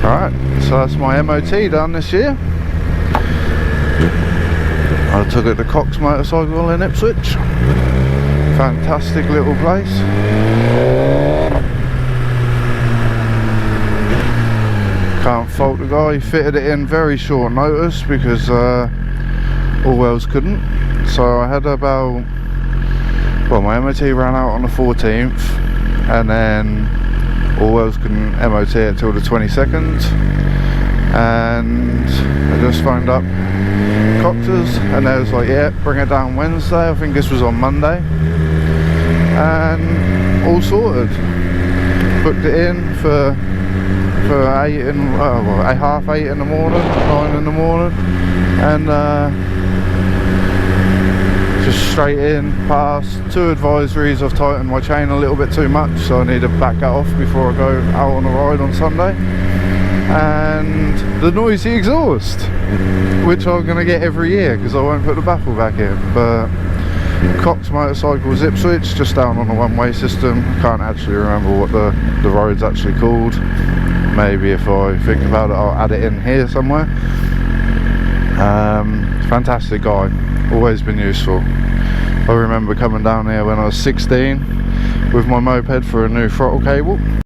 Alright, so that's my MOT done this year. I took it to Cox Motorcycle in Ipswich. Fantastic little place. Can't fault the guy, he fitted it in very short notice because Allwells couldn't. So I had about, well, my MOT ran out on the 14th and then Allwells couldn't MOT it till the 22nd, and I just phoned up Cox's and they was like, yeah, bring it down Wednesday. I think this was on Monday, and all sorted. Booked it in for 8 in, half 8 in the morning, 9 in the morning, and just straight in, past 2 advisories. I've tightened my chain a little bit too much, so I need to back that off before I go out on a ride on Sunday. And the noisy exhaust, which I'm going to get every year because I won't put the baffle back in. But Cox Motorcycles Ipswich, just down on the one-way system. Can't actually remember what the road's actually called. Maybe if I think about it, I'll add it in here somewhere. Fantastic guy, always been useful. I remember coming down here when I was 16 with my moped for a new throttle cable.